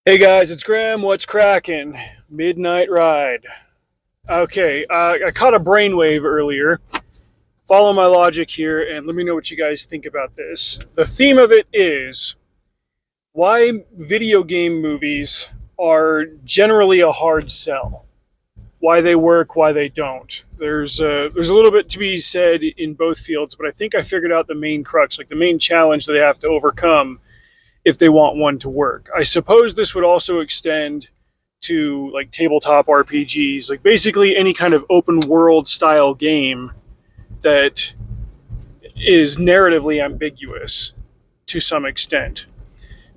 Hey guys, it's Graham. What's cracking? Midnight Ride. Okay, I caught a brainwave earlier. Follow my logic here and let me know what you guys think about this. The theme of it is why video game movies are generally a hard sell. Why they work, why they don't. There's a little bit to be said in both fields, but I think I figured out the main crux, like the main challenge that they have to overcome if they want one to work. I suppose this would also extend to like tabletop RPGs, like basically any kind of open world style game that is narratively ambiguous to some extent.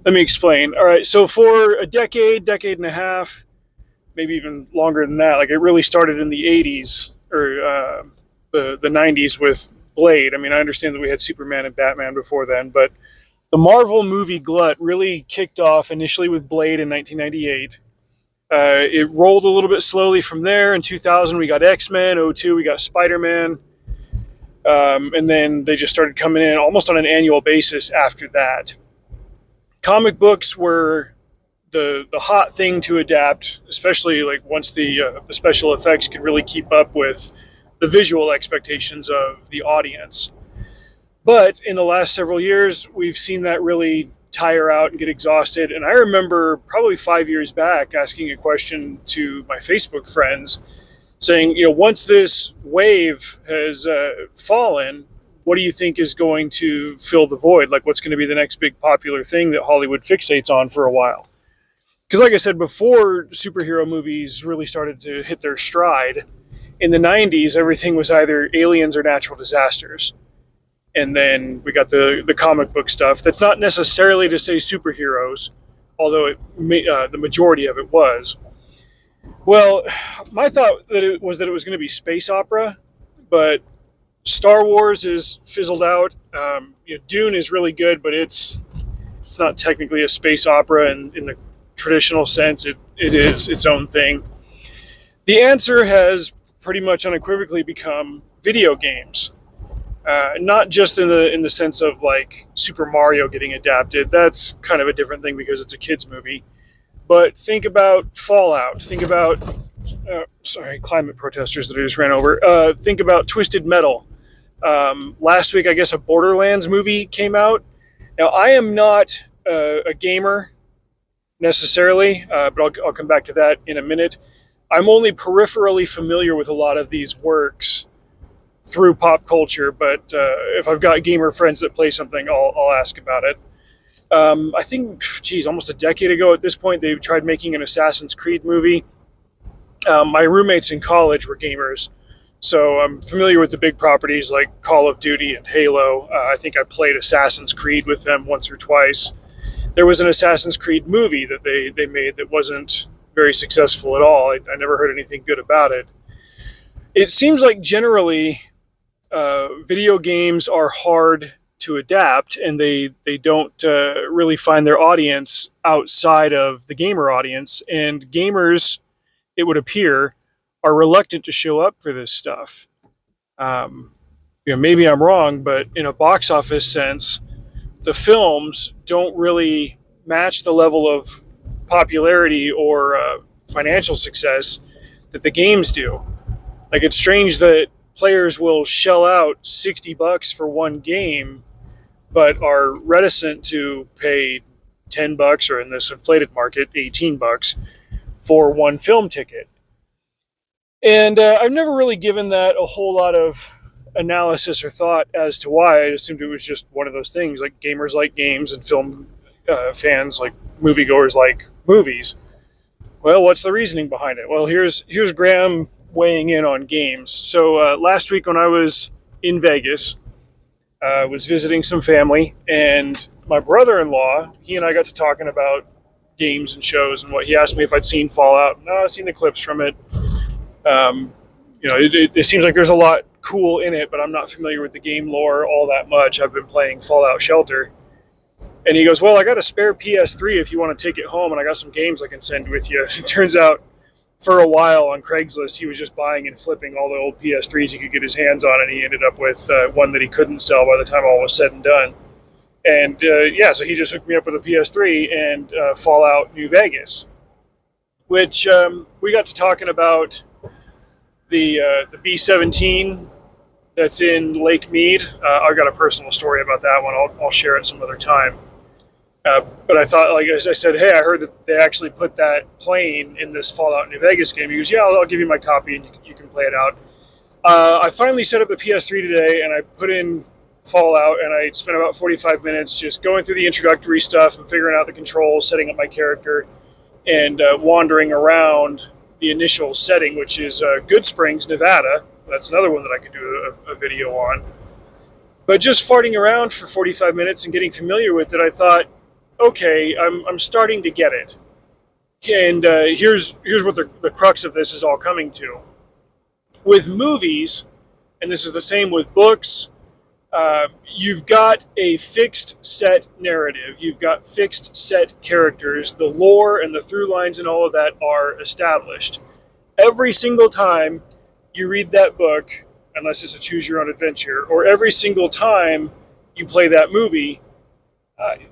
Let me explain. All right, so for a decade and a half, maybe even longer than that, like it really started in the 80s or the 90s with Blade. I mean, I understand that we had Superman and Batman before then, but the Marvel movie glut really kicked off initially with Blade in 1998. It rolled a little bit slowly from there. In 2000, we got X-Men. 2002, we got Spider-Man. And then they just started coming in almost on an annual basis after that. Comic books were the hot thing to adapt, especially like once the special effects could really keep up with the visual expectations of the audience. But in the last several years, we've seen that really tire out and get exhausted. And I remember probably 5 years back asking a question to my Facebook friends saying, once this wave has fallen, what do you think is going to fill the void? Like, what's going to be the next big popular thing that Hollywood fixates on for a while? Because, like I said before, superhero movies really started to hit their stride. In the 90s, everything was either aliens or natural disasters. And then we got the comic book stuff. That's not necessarily to say superheroes, although the majority of it was. Well, my thought that it was going to be space opera, but Star Wars is fizzled out. Dune is really good, but it's not technically a space opera in the traditional sense. It is its own thing. The answer has pretty much unequivocally become video games. Not just in the sense of like Super Mario getting adapted. That's kind of a different thing because it's a kids movie. But think about Fallout. Think about climate protesters that I just ran over. Think about Twisted Metal. Last week, I guess a Borderlands movie came out. Now, I am not a gamer necessarily, but I'll come back to that in a minute. I'm only peripherally familiar with a lot of these works through pop culture, but if I've got gamer friends that play something, I'll ask about it. I think, almost a decade ago at this point, they tried making an Assassin's Creed movie. My roommates in college were gamers, so I'm familiar with the big properties like Call of Duty and Halo. I think I played Assassin's Creed with them once or twice. There was an Assassin's Creed movie that they made that wasn't very successful at all. I never heard anything good about it. It seems like generally video games are hard to adapt, and they don't really find their audience outside of the gamer audience. And gamers, it would appear, are reluctant to show up for this stuff. Maybe I'm wrong, but in a box office sense, the films don't really match the level of popularity or financial success that the games do. Like, it's strange that players will shell out $60 for one game, but are reticent to pay $10, or in this inflated market, $18 for one film ticket. And I've never really given that a whole lot of analysis or thought as to why. I assumed it was just one of those things, like gamers like games and film fans like moviegoers like movies. Well, what's the reasoning behind it? Well, here's Graham weighing in on games. So last week when I was in Vegas, I was visiting some family, and my brother-in-law, he and I got to talking about games and shows and what. He asked me if I'd seen Fallout. No, I've seen the clips from it. It seems like there's a lot cool in it, but I'm not familiar with the game lore all that much. I've been playing Fallout Shelter. And he goes, well, I got a spare PS3 if you want to take it home, and I got some games I can send with you. It turns out, for a while on Craigslist, he was just buying and flipping all the old PS3s he could get his hands on, and he ended up with one that he couldn't sell by the time all was said and done. And yeah, so he just hooked me up with a PS3 and Fallout New Vegas, which we got to talking about the B-17 that's in Lake Mead. I've got a personal story about that one. I'll share it some other time. But I thought, like I said, hey, I heard that they actually put that plane in this Fallout New Vegas game. He goes, yeah, I'll give you my copy and you can play it out. I finally set up the PS3 today and I put in Fallout and I spent about 45 minutes just going through the introductory stuff and figuring out the controls, setting up my character, and wandering around the initial setting, which is Goodsprings, Nevada. That's another one that I could do a video on. But just farting around for 45 minutes and getting familiar with it, I thought, okay, I'm starting to get it. And here's what the crux of this is all coming to. With movies, and this is the same with books, you've got a fixed set narrative. You've got fixed set characters. The lore and the through lines and all of that are established. Every single time you read that book, unless it's a choose your own adventure, or every single time you play that movie,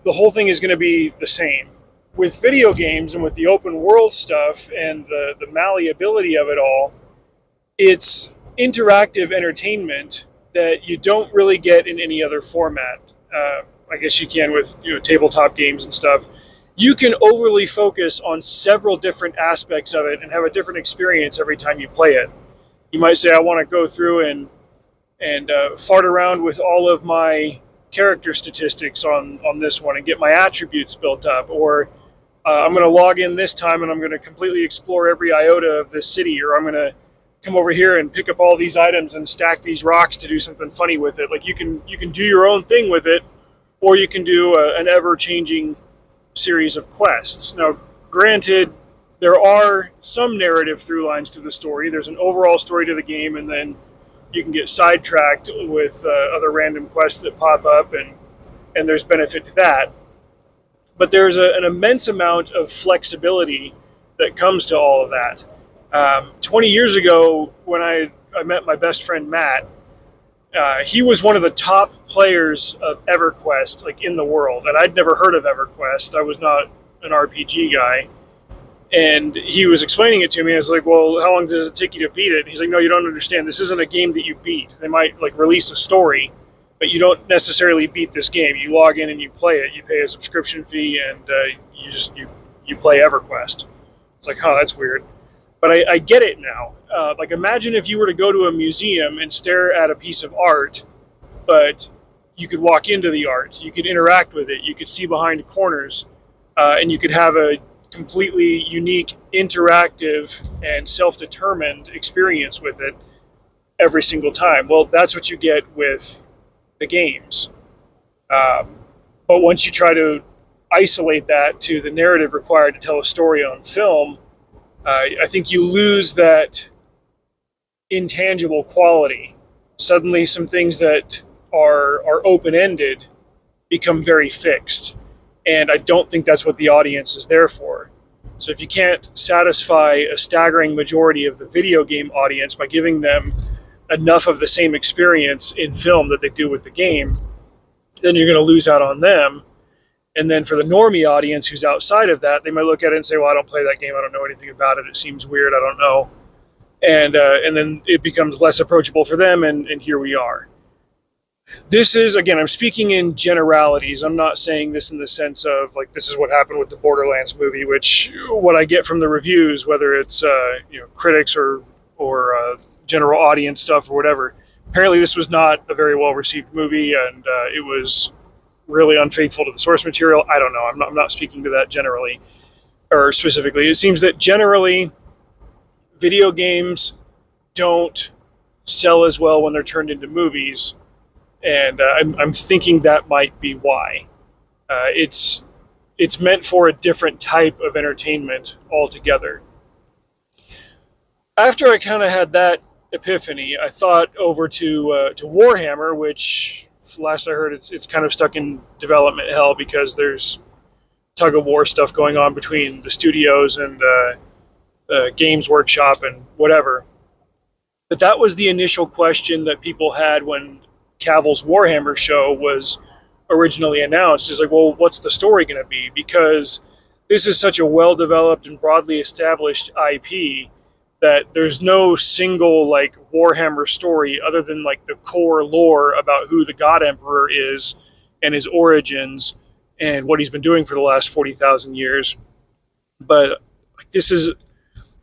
the whole thing is going to be the same. With video games and with the open world stuff and the malleability of it all, it's interactive entertainment that you don't really get in any other format. I guess you can with tabletop games and stuff. You can overly focus on several different aspects of it and have a different experience every time you play it. You might say, I want to go through and fart around with all of my character statistics on this one and get my attributes built up, or I'm going to log in this time and I'm going to completely explore every iota of this city, or I'm going to come over here and pick up all these items and stack these rocks to do something funny with it. Like you can do your own thing with it, or you can do an ever-changing series of quests. Now, granted, there are some narrative through lines to the story. There's an overall story to the game, and then you can get sidetracked with other random quests that pop up, and there's benefit to that. But there's an immense amount of flexibility that comes to all of that. 20 years ago, when I met my best friend Matt, he was one of the top players of EverQuest, like in the world, and I'd never heard of EverQuest. I was not an RPG guy, and he was explaining it to me. I was like, "Well, how long does it take you to beat it?" And he's like, "No, you don't understand. This isn't a game that you beat. They might like release a story, but you don't necessarily beat this game. You log in and you play it. You pay a subscription fee, and you play EverQuest." It's like, "Huh, that's weird." But I get it now. Like, imagine if you were to go to a museum and stare at a piece of art, but you could walk into the art, you could interact with it, you could see behind corners, and you could have a completely unique, interactive, and self-determined experience with it every single time. Well, that's what you get with the games. But once you try to isolate that to the narrative required to tell a story on film, I think you lose that intangible quality. Suddenly some things that are open-ended become very fixed. And I don't think that's what the audience is there for. So if you can't satisfy a staggering majority of the video game audience by giving them enough of the same experience in film that they do with the game, then you're going to lose out on them. And then for the normie audience who's outside of that, they might look at it and say, well, I don't play that game. I don't know anything about it. It seems weird. I don't know. And then it becomes less approachable for them, and here we are. This is, again, I'm speaking in generalities. I'm not saying this in the sense of, like, this is what happened with the Borderlands movie, which what I get from the reviews, whether it's critics or general audience stuff or whatever, apparently this was not a very well-received movie, and it was really unfaithful to the source material. I don't know. I'm not speaking to that generally or specifically. It seems that generally video games don't sell as well when they're turned into movies, and I'm thinking that might be why. It's meant for a different type of entertainment altogether. After I kind of had that epiphany, I thought over to Warhammer, which last I heard it's kind of stuck in development hell because there's tug of war stuff going on between the studios and Games Workshop and whatever. But that was the initial question that people had when Cavill's Warhammer show was, originally announced. Is like, well, what's the story going to be? Because this is such a well-developed and broadly established IP that there's no single like Warhammer story other than like the core lore about who the God Emperor is and his origins and what he's been doing for the last 40,000 years. But like, this is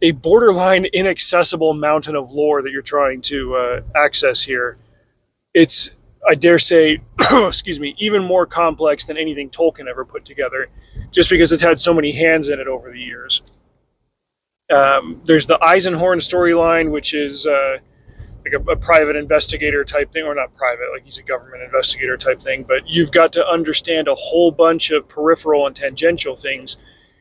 a borderline inaccessible mountain of lore that you're trying to access here. It's, I dare say, excuse me, even more complex than anything Tolkien ever put together, just because it's had so many hands in it over the years. There's the Eisenhorn storyline, which is like a private investigator type thing, or not private, like he's a government investigator type thing, but you've got to understand a whole bunch of peripheral and tangential things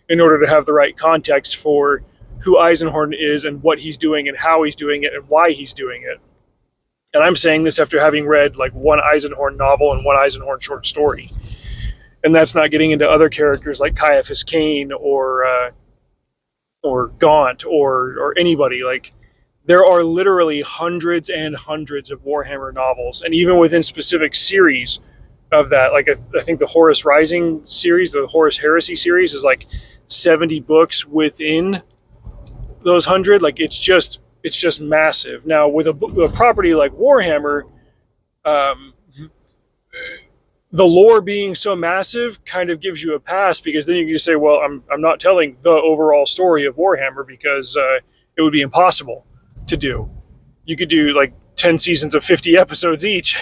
in order to have the right context for who Eisenhorn is and what he's doing and how he's doing it and why he's doing it. And I'm saying this after having read like one Eisenhorn novel and one Eisenhorn short story. And that's not getting into other characters like Caiaphas Cain or Gaunt or anybody. Like, there are literally hundreds and hundreds of Warhammer novels, and even within specific series of that, like I think the Horus Rising series, the Horus Heresy series, is like 70 books within those 100. Like, it's just massive. Now, with a property like Warhammer, the lore being so massive kind of gives you a pass, because then you can just say, well, I'm not telling the overall story of Warhammer, because it would be impossible to do. You could do like 10 seasons of 50 episodes each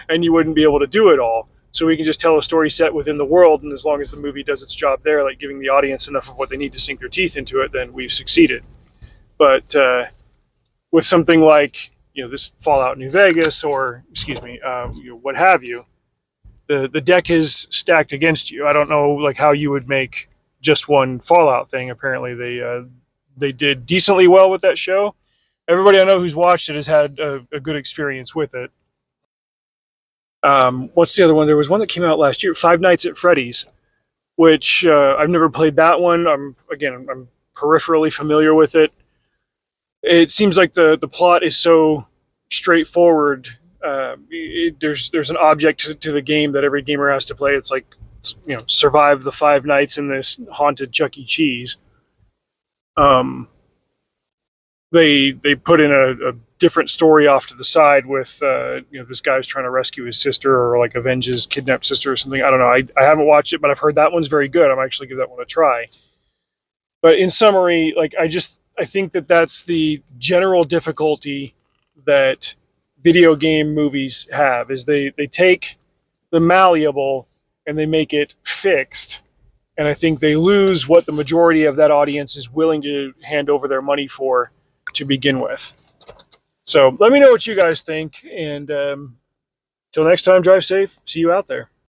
and you wouldn't be able to do it all. So we can just tell a story set within the world, and as long as the movie does its job there, like giving the audience enough of what they need to sink their teeth into it, then we've succeeded. But with something like, this Fallout New Vegas, or what have you, the deck is stacked against you. I don't know like how you would make just one Fallout thing. Apparently they did decently well with that show. Everybody I know who's watched it has had a good experience with it. What's the other one? There was one that came out last year, Five Nights at Freddy's, which I've never played that one. I'm peripherally familiar with it. It seems like the plot is so straightforward. There's an object to the game that every gamer has to play. It's like, survive the 5 nights in this haunted Chuck E. Cheese. They put in a different story off to the side with this guy's trying to rescue his sister, or like avenge his kidnapped sister or something. I don't know. I haven't watched it, but I've heard that one's very good. I'm actually give that one a try. But in summary, like I think that's the general difficulty that video game movies have, is they take the malleable and they make it fixed. And I think they lose what the majority of that audience is willing to hand over their money for to begin with. So let me know what you guys think. And till next time, drive safe. See you out there.